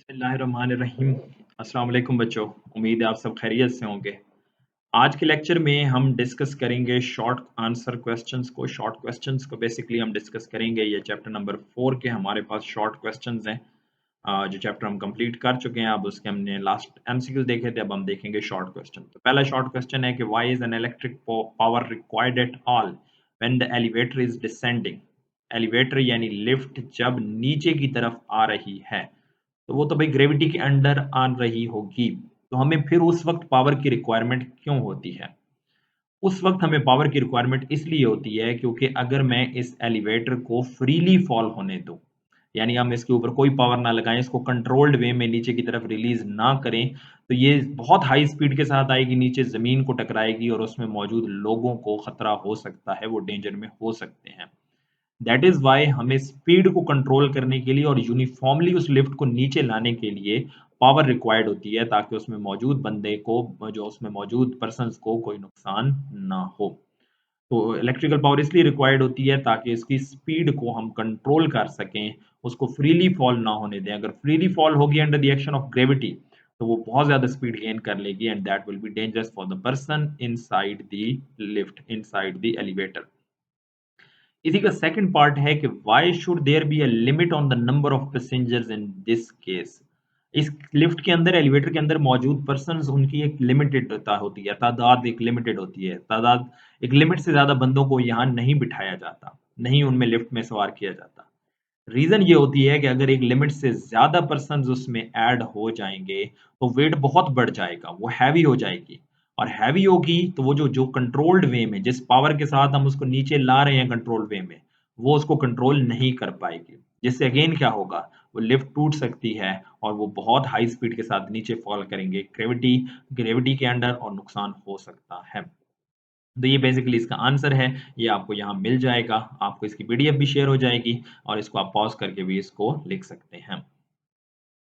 बिस्मिल्लाहिर्रहमानिर्रहीम। अस्सलाम वालेकुम बच्चों। उम्मीद है आप सब खैरियत से होंगे। आज के लेक्चर में हम डिस्कस करेंगे शॉर्ट आंसर क्वेश्चंस को। शॉर्ट क्वेश्चंस को बेसिकली हम डिस्कस करेंगे। ये चैप्टर नंबर 4 के हमारे पास शॉर्ट क्वेश्चंस हैं। जो चैप्टर हम कंप्लीट कर चुके हैं, अब उसके हमने लास्ट एमसीक्यूज देखे थे, अब हम देखेंगे शॉर्ट क्वेश्चन। तो पहला शॉर्ट क्वेश्चन है कि why is an electric power required at all when the elevator is descending. Elevator यानी लिफ्ट जब नीचे की तरफ आ रही है, तो वो तो भाई ग्रेविटी के अंडर आ रही होगी, तो हमें फिर उस वक्त पावर की रिक्वायरमेंट क्यों होती है? उस वक्त हमें पावर की रिक्वायरमेंट इसलिए होती है क्योंकि अगर मैं इस एलिवेटर को फ्रीली फॉल होने दूं, यानी हम इसके ऊपर कोई पावर ना लगाएं, इसको कंट्रोल्ड वे में नीचे की तरफ रिलीज ना करें, तो ये बहुत हाई स्पीड के साथ आएगी, नीचे जमीन को टकराएगी और उसमें मौजूद लोगों को खतरा हो सकता है, वो डेंजर में हो सकते हैं। दैट इज वाई हमें स्पीड को कंट्रोल करने के लिए और यूनिफॉर्मली उस लिफ्ट को नीचे लाने के लिए पावर रिक्वायर्ड होती है, ताकि उसमें मौजूद बंदे को, जो उसमें मौजूद पर्सन्स को कोई नुकसान ना हो। तो इलेक्ट्रिकल पावर इसलिए रिक्वायर्ड होती है ताकि इसकी स्पीड को हम कंट्रोल कर सकें, उसको फ्रीली फॉल ना होने दें। अगर फ्रीली फॉल होगी under the action of gravity, तो वो बहुत ज्यादा स्पीड गेन कर लेगी and that will be dangerous for the person inside the lift, inside the elevator. इसी का सेकंड पार्ट है कि why should there be a limit on the number of passengers in this case. इस lift के अंदर, elevator के अंदर मौजूद पर्सन्स, उनकी एक लिमिटेड होती है, तादाद एक लिमिटेड होती है, तादाद एक लिमिट से ज्यादा बंदों को यहाँ नहीं बिठाया जाता, नहीं उनमें लिफ्ट में सवार किया जाता। रीजन ये होती है कि अगर एक लिमिट से ज्यादा पर्सन्स उसमें ऐड हो जाएंगे, तो वेट बहुत बढ़ जाएगा, वो हैवी हो जाएगी। और हैवी होगी तो वो जो जो कंट्रोल्ड वे में, जिस पावर के साथ हम उसको नीचे ला रहे हैं कंट्रोल्ड वे में, वो उसको कंट्रोल नहीं कर पाएगी, जिससे अगेन क्या होगा, वो लिफ्ट टूट सकती है और वो बहुत हाई स्पीड के साथ नीचे फॉल करेंगे ग्रेविटी ग्रेविटी के अंडर, और नुकसान हो सकता है। तो ये बेसिकली इसका आंसर है। ये आपको यहाँ मिल जाएगा, आपको इसकी पीडीएफ भी शेयर हो जाएगी और इसको आप पॉज करके भी इसको लिख सकते हैं।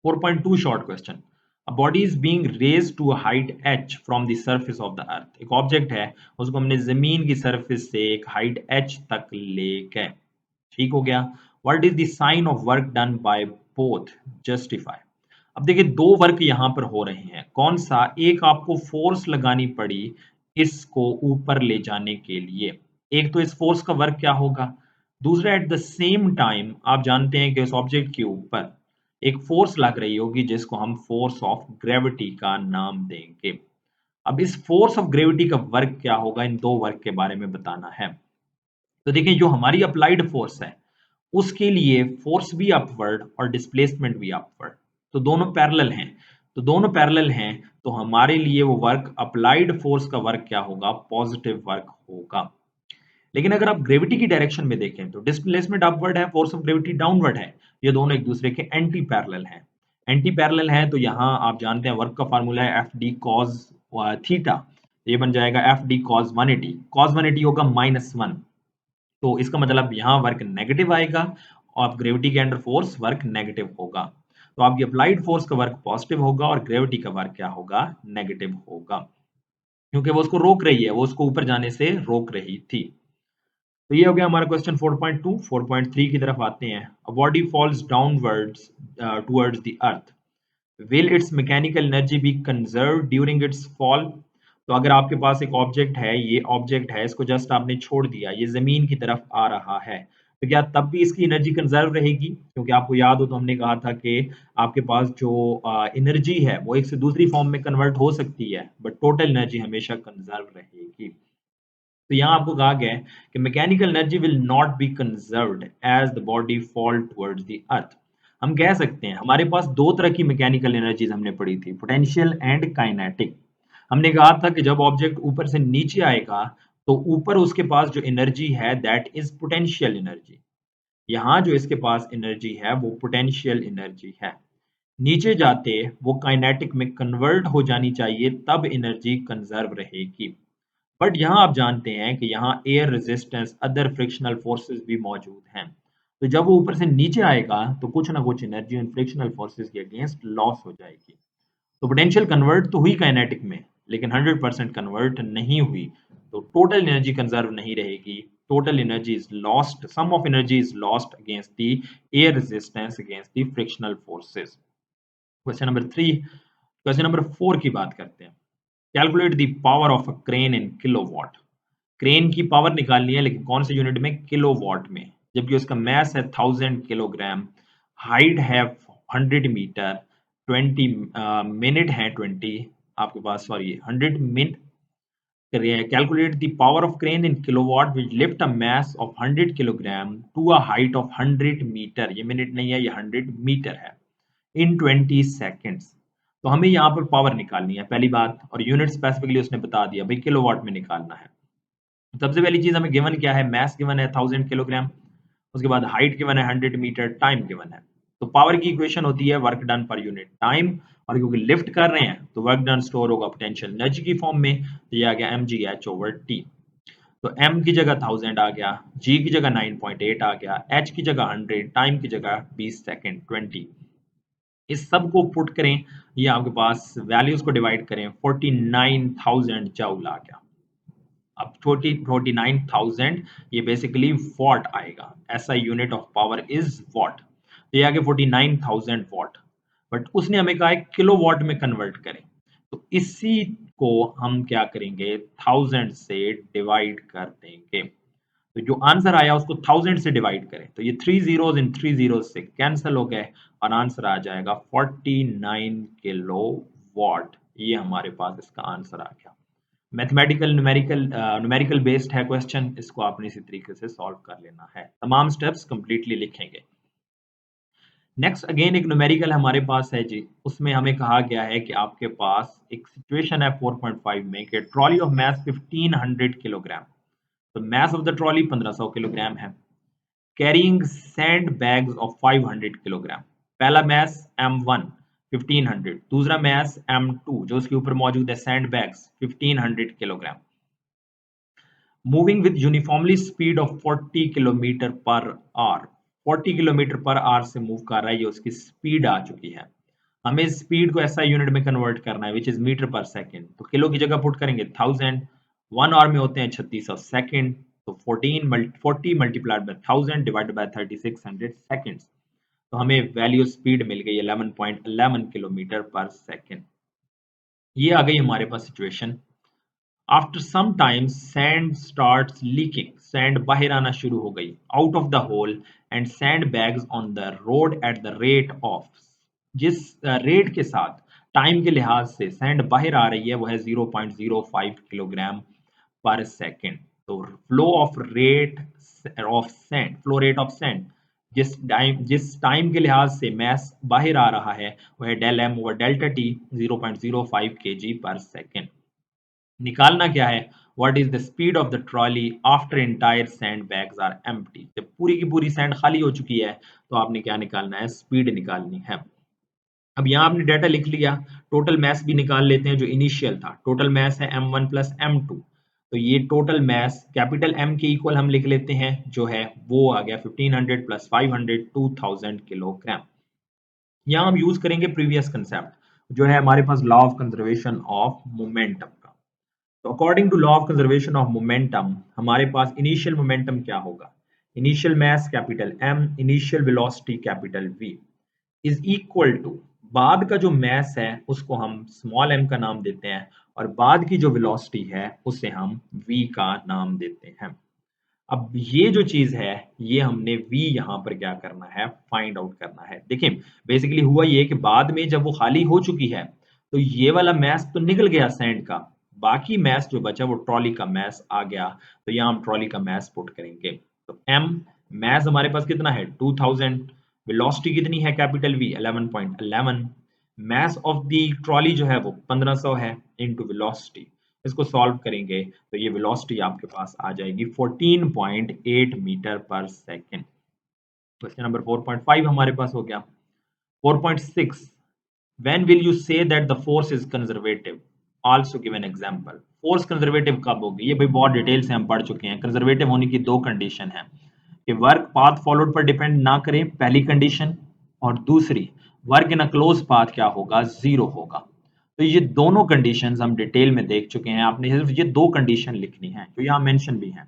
4.2 short question. A body is being raised to a height h from the surface of the earth। एक ऑब्जेक्ट है, उसको हमने जमीन की सरफेस से एक हाइट h तक ले गए। ठीक हो गया। What is the sign of work done by both? Justify। अब देखिए, दो वर्क यहाँ पर हो रहे हैं, कौन सा? एक आपको फोर्स लगानी पड़ी इसको ऊपर ले जाने के लिए। एक तो इस फोर्स का वर्क क्या होगा, दूसरा एट द सेम टाइम आप जानते हैं कि उस ऑब्जेक्ट के ऊपर एक फोर्स लग रही होगी, जिसको हम फोर्स ऑफ ग्रेविटी का नाम देंगे। अब इस फोर्स ऑफ ग्रेविटी का वर्क क्या होगा, इन दो वर्क के बारे में बताना है। तो देखिए, जो हमारी अप्लाइड फोर्स है, उसके लिए फोर्स भी अपवर्ड और डिस्प्लेसमेंट भी अपवर्ड, तो दोनों पैरेलल हैं। तो दोनों पैरेलल हैं, तो हमारे लिए वो वर्क, अप्लाइड फोर्स का वर्क क्या होगा, पॉजिटिव वर्क होगा। लेकिन अगर आप ग्रेविटी की डायरेक्शन में देखें, तो डिस्प्लेसमेंट अपवर्ड है, फोर्स ऑफ ग्रेविटी डाउनवर्ड है। ये दोनों एक दूसरे के एंटी पैरेलल हैं। एंटी पैरेलल है, तो यहाँ आप जानते हैं वर्क का फार्मूला है एफ डी कॉज थीटा। ये बन जाएगा एफ डी कॉज 180। कॉज 180 होगा -1, तो इसका मतलब यहाँ वर्क नेगेटिव आएगा और ग्रेविटी के अंडर फोर्स वर्क नेगेटिव होगा। तो आपकी अप्लाइड फोर्स का वर्क पॉजिटिव होगा और ग्रेविटी का वर्क क्या होगा, नेगेटिव होगा, क्योंकि वो उसको रोक रही है, वो उसको ऊपर जाने से रोक रही थी। तो ये हो गया हमारा क्वेश्चन 4.2। 4.3 की तरफ आते हैं। A body false downwards towards the earth, will it's mechanical energy B conserve during its fall. तो अगर आपके पास एक ऑब्जेक्ट है, ये ऑब्जेक्ट है, इसको जस्ट आपने छोड़ दिया, ये जमीन की तरफ आ रहा है, तो क्या तब भी इसकी एनर्जी कंजर्व रहेगी? क्योंकि आपको याद हो तो हमने कहा था कि आपके पास जो एनर्जी है वो एक से दूसरी फॉर्म में कन्वर्ट हो सकती है, बट टोटल एनर्जी हमेशा कंजर्व रहेगी। तो यहाँ आपको कहा गया है कि mechanical energy will not be conserved as the body fall towards the earth. हम कह सकते हैं हमारे पास दो तरह की मैकेनिकल एनर्जीज हमने पढ़ी थी, पोटेंशियल एंड काइनेटिक। हमने कहा था कि जब ऑब्जेक्ट ऊपर से नीचे आएगा, तो ऊपर उसके पास जो एनर्जी है दैट इज पोटेंशियल एनर्जी। यहाँ जो इसके पास एनर्जी है वो पोटेंशियल एनर्जी है। नीचे जाते वो काइनेटिक में कन्वर्ट हो जानी चाहिए, तब एनर्जी कंजर्व रहेगी। बट यहाँ आप जानते हैं कि यहाँ air resistance, other frictional forces भी मौजूद हैं। तो जब वो ऊपर से नीचे आएगा, तो कुछ ना कुछ एनर्जी उन फ्रिक्शनल फोर्सेस के अगेंस्ट लॉस हो जाएगी। तो पोटेंशियल कन्वर्ट तो हुई काइनेटिक में, लेकिन 100% कन्वर्ट नहीं हुई, तो टोटल एनर्जी कंजर्व नहीं रहेगी। Total energy is lost, some of energy is lost against the air resistance, against the frictional forces. Question number 3, question number 4 की बात करते हैं। Calculate the power of a crane in kilowatt. Crane की power निकालनी है लेकिन कौन से यूनिट में? किलोवाट में। जबकि उसका मास है 1000 किलोग्राम, हाइट है 100 मीटर, 20 मिनट है 20 आपके पास, sorry 100 minute. Calculate the power of crane in kilowatt which lift a mass of 100 kilogram to a height of 100 metre. ये मिनट नहीं है, ये 100 मीटर है इन 20 सेकेंड्स। तो हमें यहाँ पर पावर निकालनी है पहली बात, और यूनिट स्पेसिफिकली उसने बता दिया भाई किलोवाट में निकालना है। सबसे पहली चीज हमें गिवन क्या है? मास गिवन है 1000 किलोग्राम, उसके बाद हाइट गिवन है 100 मीटर, टाइम गिवन है। तो पावर की इक्वेशन होती है work done per unit time, और क्योंकि लिफ्ट कर रहे हैं तो वर्क डन स्टोर होगा पोटेंशियल एनर्जी की फॉर्म में, तो ये आ गया mgh/t। तो m की जगह 1000 आ गया, g की जगह 9.8 आ गया, h की जगह 100, टाइम की जगह 20 सेकंड 20। इस सब को पुट करें, ये आपके पास वैल्यूज को डिवाइड करें, 49,000 जूल आ गया। अब 49,000 ये बेसिकली वॉट आएगा। SI unit of power is what. तो ये आगे 49,000 वॉट, बट उसने हमें कहा है किलो वॉट में कन्वर्ट करें। तो इसी को हम क्या करेंगे? 1000 से डिवाइड कर देंगे। तो जो आंसर आया उसको 1000 से डिवाइड करें, तो ये 3 zeros इन 3 zeros से कैंसिल हो गए और आंसर आ जाएगा 49 किलो वॉट। ये हमारे पास इसका आंसर आ गया। मैथमेटिकल न्यूमेरिकल बेस्ड है क्वेश्चन, इसको आपने इसी तरीके से सॉल्व कर लेना है, तमाम स्टेप्स कंप्लीटली लिखेंगे। नेक्स्ट अगेन एक न्यूमेरिकल हमारे पास है जी, उसमें हमें कहा गया है कि आपके पास एक सिचुएशन है 4.5 में कि ट्रॉली ऑफ मास 1500 किलोग्राम। तो mass of the trolley 1500 kilogram है, carrying sand bags of 500 kilogram. पहला मास m1 1500, दूसरा मास m2 जो उसके ऊपर मौजूद है sand bags 1500 kilogram. Moving with uniformly speed of 40 kilometre per hour. 40 kilometre per hour से मूव कर रहा है, ये उसकी स्पीड आ चुकी है। हमें स्पीड को ऐसा यूनिट में कन्वर्ट करना है विच इज मीटर पर सेकंड। तो किलो की जगह पुट करेंगे 1000, 1 आवर में होते हैं 3600 सेकंड, तो 40 multiplied by 1000 divided by 3600 seconds. तो हमें वैल्यू स्पीड मिल गई 11.11 किलोमीटर पर सेकंड। ये आ गई हमारे पास situation. After some time sand starts leaking. Sand बाहर आना शुरू हो गई out of the hole and sand bags on the road at the rate of. जिस रेट के साथ टाइम के लिहाज से सैंड बाहर आ रही है वो है 0.05 किलोग्राम पर सेकेंड। तो फ्लो रेट ऑफ सैंड जिस टाइम के लिहाज से मैस बाहर आ रहा है वह del m over delta t 0.05 kg per second. निकालना क्या है? What is the speed of the trolley after entire sand bags are empty. जब पूरी की पूरी सैंड खाली हो चुकी है तो आपने क्या निकालना है? स्पीड निकालनी है। अब यहाँ आपने डाटा लिख लिया, टोटल मैस भी निकाल लेते हैं जो इनिशियल था। टोटल मैस है m1 प्लस m2, तो ये टोटल मैस कैपिटल M के इक्वल हम लिख लेते हैं, जो है वो आ गया 1500 प्लस 500 2000 किलोग्राम। यहाँ हम यूज करेंगे प्रीवियस कंसेप्ट जो है हमारे पास law of conservation of momentum का। तो according to law of conservation of momentum हमारे पास इनिशियल मोमेंटम क्या होगा? Initial mass capital M, initial velocity capital V is equal to बाद का जो मास है उसको हम स्मॉल m का नाम देते हैं, और बाद की जो वेलोसिटी है उसे हम v का नाम देते हैं। अब ये जो चीज है ये हमने v यहाँ पर क्या करना है? फाइंड आउट करना है। देखिए बेसिकली हुआ ये कि बाद में जब वो खाली हो चुकी है तो ये वाला मास तो निकल गया सैंड का, बाकी मास जो बचा वो ट्रॉली का मास आ गया। तो यहाँ हम ट्रॉली का मास पुट करेंगे। तो m मास हमारे पास कितना है? 2000। वेलोसिटी कितनी है? Capital V 11.11। Mass of the trolley जो है वो 1500 है इनटू वेलोसिटी। इसको सॉल्व करेंगे तो ये वेलोसिटी आपके पास आ जाएगी 14.8 मीटर पर सेकेंड। क्वेश्चन नंबर 4.5 हमारे पास हो गया। 4.6 when will you say that the force is conservative? Also give an example. Force conservative कब होगी? ये भाई बहुत डिटेल से हम पढ़ चुके हैं। कंजर्वेटिव होने की दो कंडीशन है कि वर्क पाथ फॉलोड पर डिपेंड ना करें, पहली कंडीशन, और दूसरी work in a close path क्या होगा? जीरो होगा। तो ये दोनों कंडीशंस हम डिटेल में देख चुके हैं, आपने सिर्फ ये दो कंडीशन लिखनी है जो यहाँ मेंशन भी है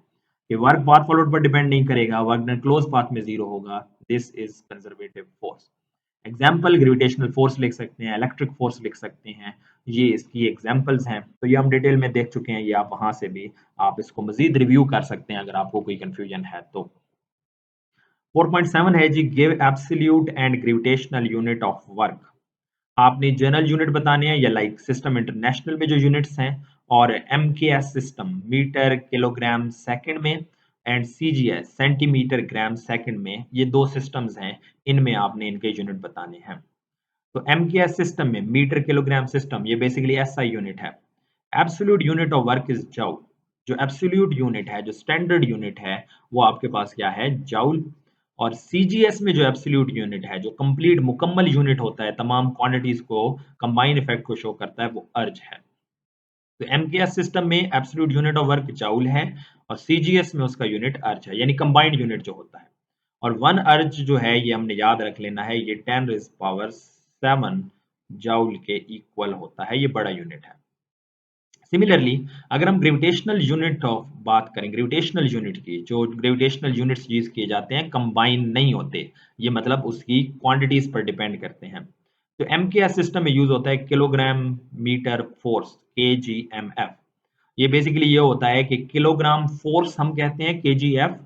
कि वर्क पाथ फॉलोड पर डिपेंड नहीं करेगा, वर्क इन क्लोज पाथ में जीरो होगा। This is conservative force. Example gravitational force लिख सकते हैं, इलेक्ट्रिक फोर्स लिख सकते हैं, ये इसकी एग्जाम्पल्स हैं। तो ये हम डिटेल में देख चुके हैं, ये आप वहां से भी आप इसको मजीद रिव्यू कर सकते हैं अगर आपको कोई कंफ्यूजन है तो। 4.7 है जी, give absolute and gravitational unit of work. आपने जनरल यूनिट बताने हैं या लाइक सिस्टम इंटरनेशनल में जो यूनिट्स हैं, और MKS system metre kilogram second में, and CGS centimetre gram second में, ये दो सिस्टम्स हैं, इनमें आपने इनके यूनिट बताने हैं। तो एमकेएस सिस्टम में मीटर किलोग्राम सिस्टम, ये बेसिकली एसआई यूनिट है। Absolute unit of work is joule. जो एब्सोल्यूट यूनिट है, जो स्टैंडर्ड यूनिट है, वो आपके पास क्या है, जूल। और सीजीएस में जो एब्सोल्यूट यूनिट है, जो कंप्लीट मुकम्मल यूनिट होता है, तमाम क्वांटिटीज को कंबाइन इफेक्ट को शो करता है, वो अर्ज है। तो एमकेएस सिस्टम में absolute unit of work joule है, और सीजीएस में उसका यूनिट अर्ज है, यानी कंबाइंड यूनिट जो होता है। और वन अर्ज जो है, ये हमने याद रख लेना है, ये 10⁻⁷ जूल के इक्वल होता है, ये बड़ा यूनिट है। सिमिलरली अगर हम ग्रेविटेशनल यूनिट ऑफ बात करें, ग्रेविटेशनल यूनिट की, जो ग्रेविटेशनल यूनिट्स यूज किए जाते हैं कंबाइन नहीं होते, ये मतलब उसकी क्वांटिटीज पर डिपेंड करते हैं। तो एमकेएस सिस्टम में यूज होता है किलोग्राम मीटर फोर्स, केजीएमएफ। ये बेसिकली ये होता है कि किलोग्राम फोर्स हम कहते हैं केजीएफ,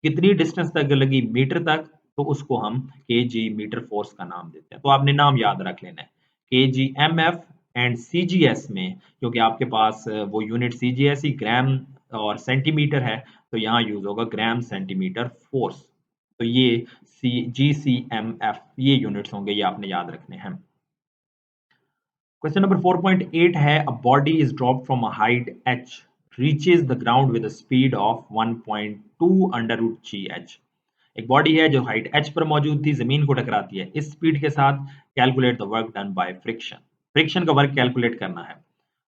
कितनी डिस्टेंस तक लगी मीटर तक, तो उसको हम केजी मीटर फोर्स का नाम देते हैं। तो आपने नाम याद रख लेना है, केजीएमएफ। एंड सीजीएस में, क्योंकि आपके पास वो यूनिट सीजीएस ही ग्राम और सेंटीमीटर है, तो यहाँ यूज होगा ग्राम सेंटीमीटर फोर्स। तो ये जीसीएमएफ ये यूनिट्स होंगे, ये आपने याद रखने हैं। क्वेश्चन नंबर 4.8 है, a body is dropped from a height h reaches the ground with a speed of 1.2 under root g h. एक बॉडी है जो हाइट h पर मौजूद थी, जमीन को टकराती है इस स्पीड के साथ, calculate the work done by friction. Friction का वर्क कैलकुलेट करना है।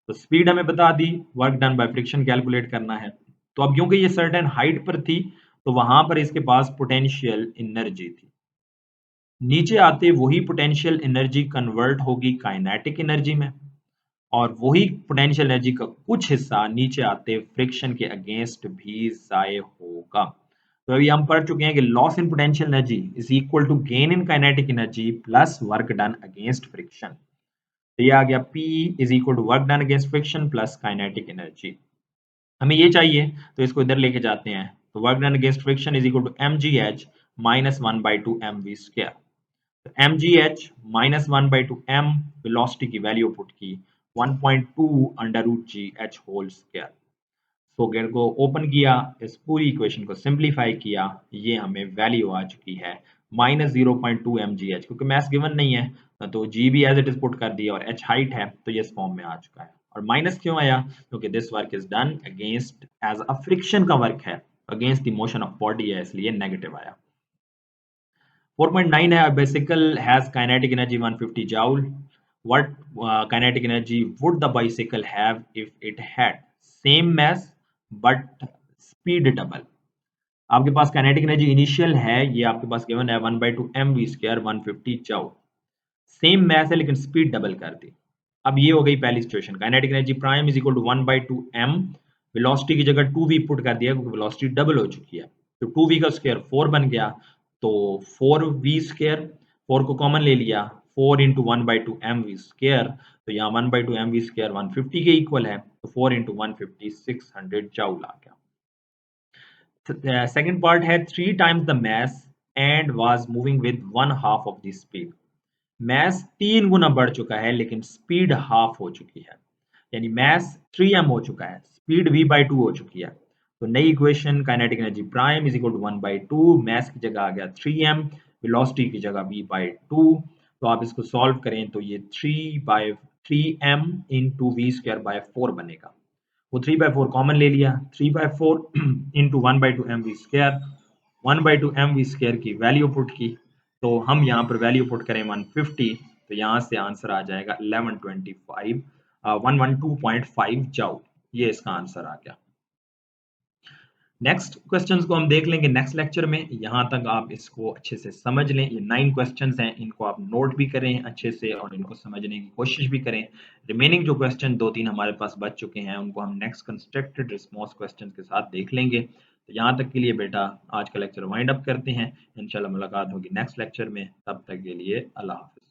तो स्पीड हमें बता दी, work done by friction calculate करना है। तो अब क्योंकि ये सर्टेन हाइट पर थी, तो वहां पर इसके पास पोटेंशियल एनर्जी थी। नीचे आते वही पोटेंशियल एनर्जी कन्वर्ट होगी काइनेटिक एनर्जी में, और वही पोटेंशियल एनर्जी का कुछ हिस्सा नीचे आते फ्रिक्शन के अगेंस्ट भी जाय होगा। तो अभी हम पढ़ चुके हैं कि loss in potential energy is equal to gain in kinetic energy plus work done against friction. तो ये आ गया P is equal to work done against friction plus kinetic energy. हमें ये चाहिए, तो इसको इधर लेके जाते हैं। तो work done against friction is equal to mgh minus 1/2 mv square. तो mgh माइनस 1/2 m, वेलोसिटी की वैल्यू पुट की 1.2 under root g h whole square. Square को ओपन किया, इस पूरी इक्वेशन को सिंप्लीफाई किया, ये हमें वैल्यू आ चुकी है माइनस 0.2 mgh। क्योंकि मैथ्स गिवन नहीं है, तो जी भी एज इट इज पुट कर दिया, और h हाइट है, तो ये इस फॉर्म में आ चुका है। और माइनस क्यों आया, क्योंकि this work is done against as a friction का वर्क है, against the motion of body है, इसलिए नेगेटिव आया। 4.9 है, a bicycle has kinetic energy 150 joule. What kinetic energy would the bicycle have if it had same mass but speed double? आपके पास kinetic energy initial है, ये आपके पास given है 1/2 mv square 150 joule. Same mass है लेकिन speed double कर दी। अब ये हो गई पहली situation, kinetic energy prime is equal to 1/2 m, velocity की जगह 2v पुट कर दिया क्योंकि वेलोसिटी डबल हो चुकी है। तो 2v का स्क्वायर 4 बन गया, तो 4v स्क्वायर, 4 को कॉमन ले लिया, 4 इंटू 1/2 mv स्क्वायर, तो यहाँ 1/2 mv स्क्वायर 150 के इक्वल है, तो 4 इंटू 150 600 जूल आ गया। सेकंड पार्ट है, 3 times the mass and was moving with 1/2 of the speed। Mass 3 गुना बढ़ चुका है लेकिन स्पीड हाफ हो चुकी है, यानी मैस 3m हो चुका है, स्पीड v/2 हो चुकी है। तो नई equation, kinetic energy prime is equal to 1/2, mass की जगह आ गया 3m, वेलोसिटी की जगह v/2। तो आप इसको सॉल्व करें तो ये 3/3m into we square by 4 बनेगा। वो 3/4 कॉमन ले लिया, 3/4 into 1/2 mv square, 1/2 mv square की वैल्यू पुट की, तो हम यहाँ पर वैल्यू पुट करें 150, तो यहाँ से आंसर आ जाएगा 112.5 जूल। ये इसका आंसर आ गया। नेक्स्ट क्वेश्चंस को हम देख लेंगे नेक्स्ट लेक्चर में। यहाँ तक आप इसको अच्छे से समझ लें, ये 9 क्वेश्चंस हैं, इनको आप नोट भी करें अच्छे से और इनको समझने की कोशिश भी करें। रिमेनिंग जो क्वेश्चन 2-3 हमारे पास बच चुके हैं, उनको हम नेक्स्ट कंस्ट्रक्टेड रिस्पॉन्स क्वेश्चन के साथ देख लेंगे। तो यहाँ तक के लिए बेटा आज का लेक्चर वाइंड अप करते हैं। इंशाल्लाह मुलाकात होगी नेक्स्ट लेक्चर में, तब तक के लिए अल्लाह हाफ़िज़।